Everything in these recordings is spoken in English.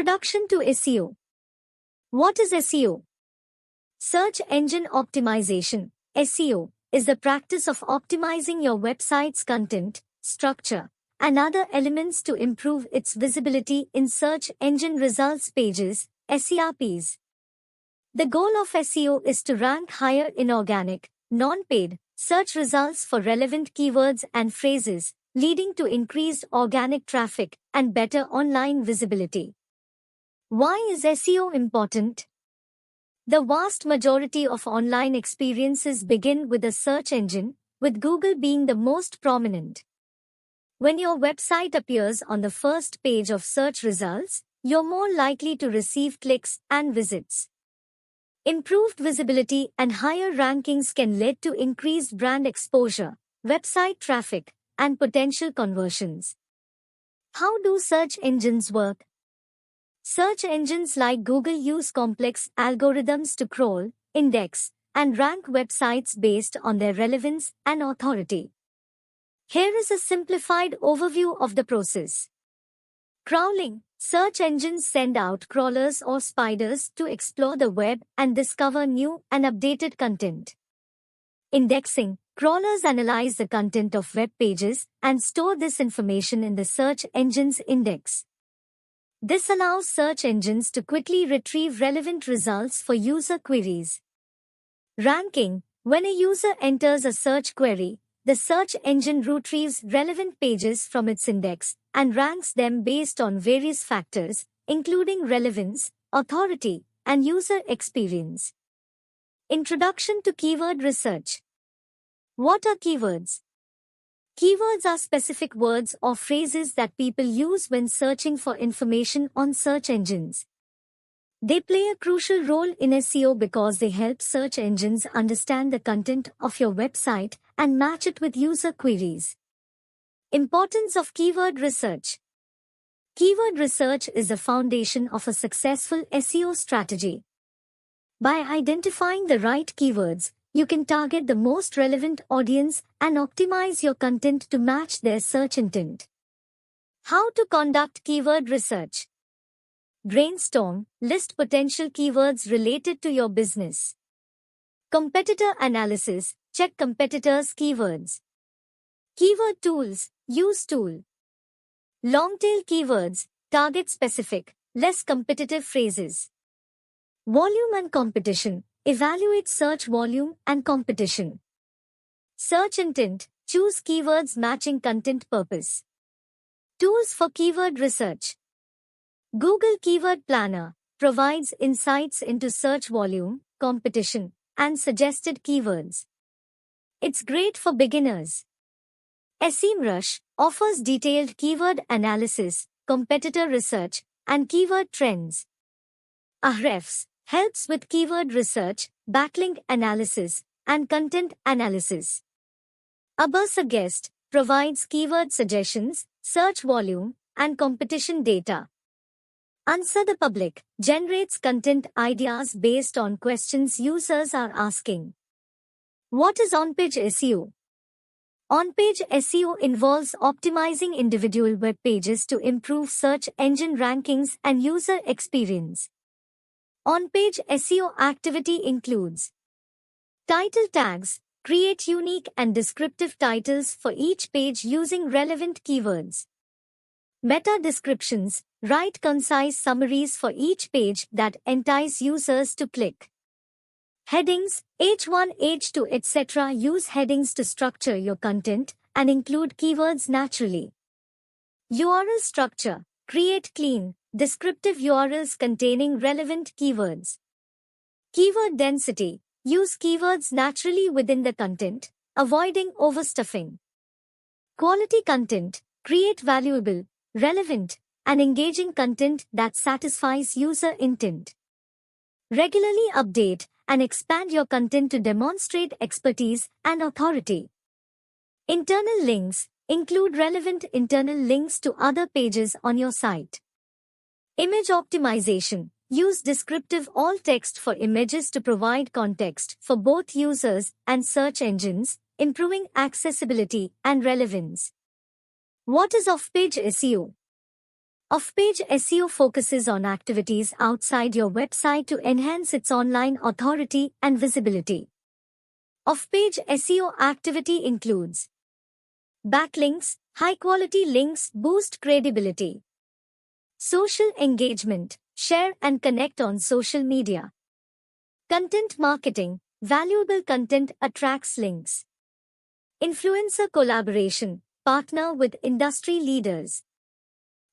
Introduction to SEO. What is SEO? Search Engine Optimization, SEO, is the practice of optimizing your website's content, structure, and other elements to improve its visibility in search engine results pages, SERPs. The goal of SEO is to rank higher in organic, non-paid, search results for relevant keywords and phrases, leading to increased organic traffic and better online visibility. Why is SEO important? The vast majority of online experiences begin with a search engine, with Google being the most prominent. When your website appears on the first page of search results, you're more likely to receive clicks and visits. Improved visibility and higher rankings can lead to increased brand exposure, website traffic, and potential conversions. How do search engines work? Search engines like Google use complex algorithms to crawl, index, and rank websites based on their relevance and authority. Here is a simplified overview of the process. Crawling. Search engines send out crawlers or spiders to explore the web and discover new and updated content. Indexing. Crawlers analyze the content of web pages and store this information in the search engine's index. This allows search engines to quickly retrieve relevant results for user queries. Ranking. When a user enters a search query, the search engine retrieves relevant pages from its index and ranks them based on various factors, including relevance, authority, and user experience. Introduction to keyword research. What are keywords? Keywords are specific words or phrases that people use when searching for information on search engines. They play a crucial role in SEO because they help search engines understand the content of your website and match it with user queries. Importance of keyword research. Keyword research is the foundation of a successful SEO strategy. By identifying the right keywords, you can target the most relevant audience and optimize your content to match their search intent. How to conduct keyword research? Brainstorm, list potential keywords related to your business. Competitor analysis, check competitors' keywords. Keyword tools, use tool. Long-tail keywords, target specific, less competitive phrases. Volume and competition. Evaluate search volume and competition. Search intent. Choose keywords matching content purpose. Tools for keyword research. Google Keyword Planner provides insights into search volume, competition, and suggested keywords. It's great for beginners. SEMrush offers detailed keyword analysis, competitor research, and keyword trends. Ahrefs helps with keyword research, backlink analysis, and content analysis. Ubersuggest provides keyword suggestions, search volume, and competition data. Answer the Public generates content ideas based on questions users are asking. What is on-page SEO? On-page SEO involves optimizing individual web pages to improve search engine rankings and user experience. On-page SEO activity includes title tags, create unique and descriptive titles for each page using relevant keywords. Meta descriptions, write concise summaries for each page that entice users to click. Headings, H1, H2, etc. Use headings to structure your content and include keywords naturally. URL structure, create clean, descriptive URLs containing relevant keywords. Keyword density. Use keywords naturally within the content, avoiding overstuffing. Quality content. Create valuable, relevant, and engaging content that satisfies user intent. Regularly update and expand your content to demonstrate expertise and authority. Internal links. Include relevant internal links to other pages on your site. Image optimization. Use descriptive alt text for images to provide context for both users and search engines, improving accessibility and relevance. What is off-page SEO? Off-page SEO focuses on activities outside your website to enhance its online authority and visibility. Off-page SEO activity includes backlinks, high-quality links boost credibility. Social engagement, share and connect on social media. Content marketing, valuable content attracts links. Influencer collaboration, partner with industry leaders.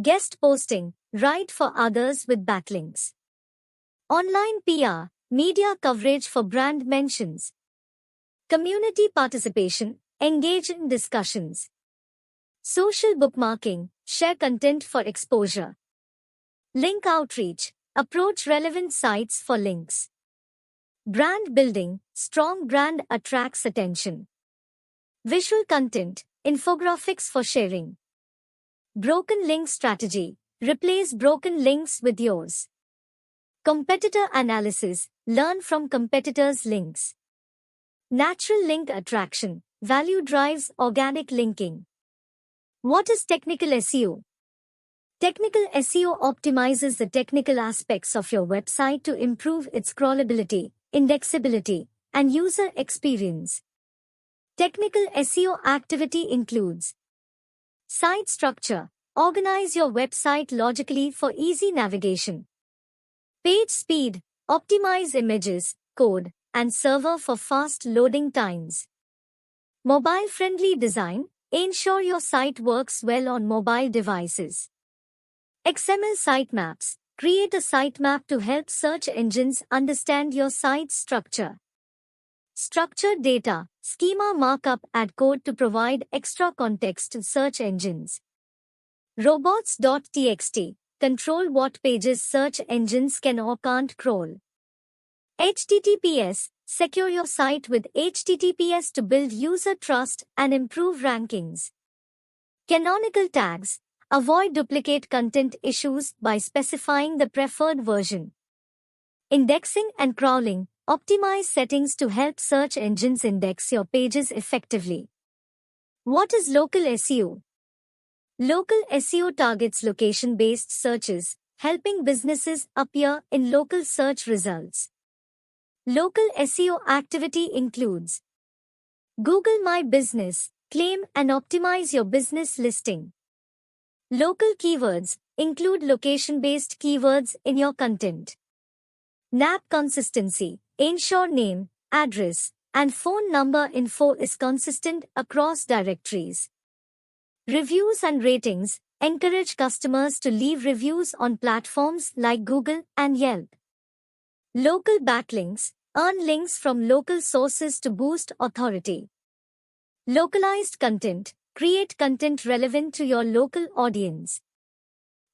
Guest posting, write for others with backlinks. Online PR, media coverage for brand mentions. Community participation, engage in discussions. Social bookmarking, share content for exposure. Link outreach, approach relevant sites for links. Brand building, strong brand attracts attention. Visual content, infographics for sharing. Broken link strategy, replace broken links with yours. Competitor analysis, learn from competitors' links. Natural link attraction, value drives organic linking. What is technical SEO? Technical SEO optimizes the technical aspects of your website to improve its crawlability, indexability, and user experience. Technical SEO activity includes site structure, organize your website logically for easy navigation. Page speed, optimize images, code, and server for fast loading times. Mobile-friendly design, ensure your site works well on mobile devices. XML sitemaps, create a sitemap to help search engines understand your site's structure. Structured data, schema markup, add code to provide extra context to search engines. Robots.txt, control what pages search engines can or can't crawl. HTTPS, secure your site with HTTPS to build user trust and improve rankings. Canonical tags, avoid duplicate content issues by specifying the preferred version. Indexing and crawling, optimize settings to help search engines index your pages effectively. What is local SEO? Local SEO targets location-based searches, helping businesses appear in local search results. Local SEO activity includes Google My Business, claim and optimize your business listing. Local keywords, include location-based keywords in your content. NAP consistency, ensure name, address, and phone number info is consistent across directories. Reviews and ratings, encourage customers to leave reviews on platforms like Google and Yelp. Local backlinks, earn links from local sources to boost authority. Localized content, create content relevant to your local audience.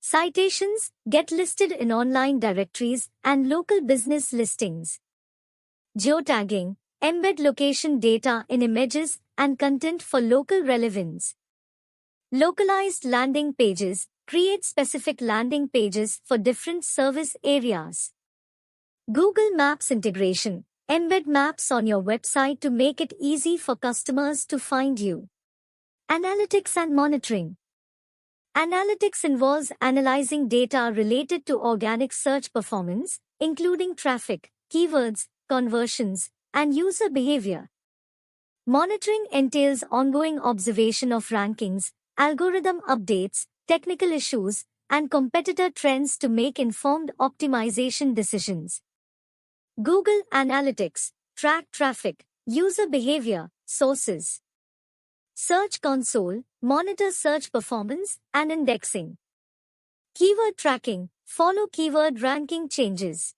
Citations, get listed in online directories and local business listings. Geotagging, embed location data in images and content for local relevance. Localized landing pages, create specific landing pages for different service areas. Google Maps integration, embed maps on your website to make it easy for customers to find you. Analytics and monitoring. Analytics involves analyzing data related to organic search performance, including traffic, keywords, conversions, and user behavior. Monitoring entails ongoing observation of rankings, algorithm updates, technical issues, and competitor trends to make informed optimization decisions. Google Analytics, track traffic, user behavior, sources. Search Console, monitor search performance and indexing. Keyword tracking, follow keyword ranking changes.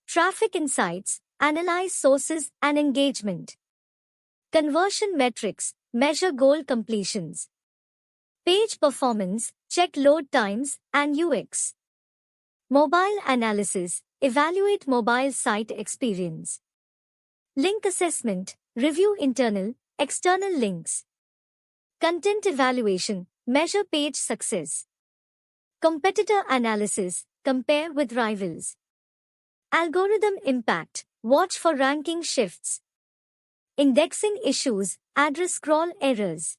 Traffic Insights, analyze sources and engagement. Conversion metrics, measure goal completions. Page performance, check load times and UX. Mobile analysis, evaluate mobile site experience. Link assessment, review internal, external links. Content evaluation, measure page success. Competitor analysis, compare with rivals. Algorithm impact, watch for ranking shifts. Indexing issues, address scroll errors.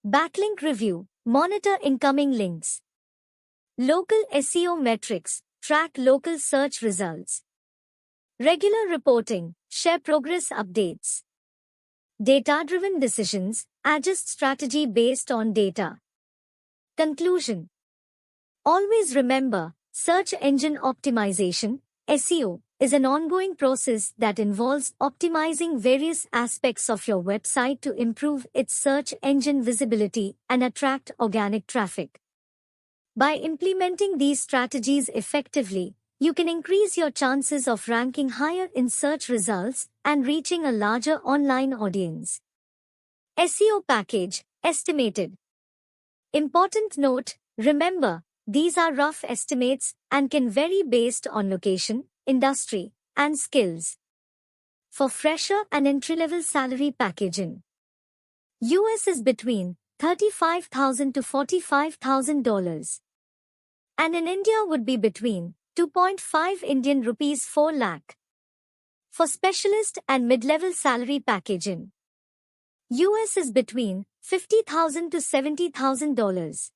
Backlink review, monitor incoming links. Local SEO metrics, track local search results. Regular reporting, share progress updates. Data-driven decisions, adjust strategy based on data. Conclusion. Always remember, search engine optimization, SEO, is an ongoing process that involves optimizing various aspects of your website to improve its search engine visibility and attract organic traffic. By implementing these strategies effectively, you can increase your chances of ranking higher in search results and reaching a larger online audience. SEO package, estimated. Important note, remember, these are rough estimates and can vary based on location, industry, and skills. For fresher and entry-level salary packaging, US is between $35,000 to $45,000. And in India would be between 2.5 Indian rupees 4 lakh. For specialist and mid-level salary packaging, US is between $50,000 to $70,000.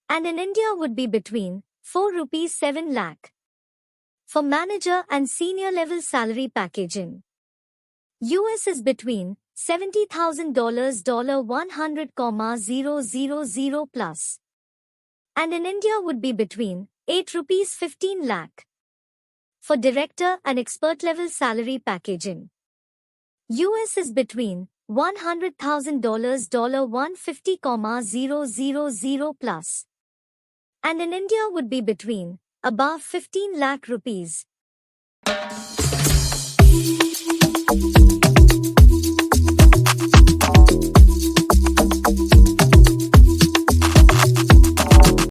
And in India would be between 4 rupees 7 lakh. For manager and senior level salary packaging, US is between $70,000 $100,000 plus. And in India would be between 8 rupees 15 lakh. For director and expert level salary packaging, US is between $100,000 $150,000 plus. And in India would be between above 15 lakh rupees.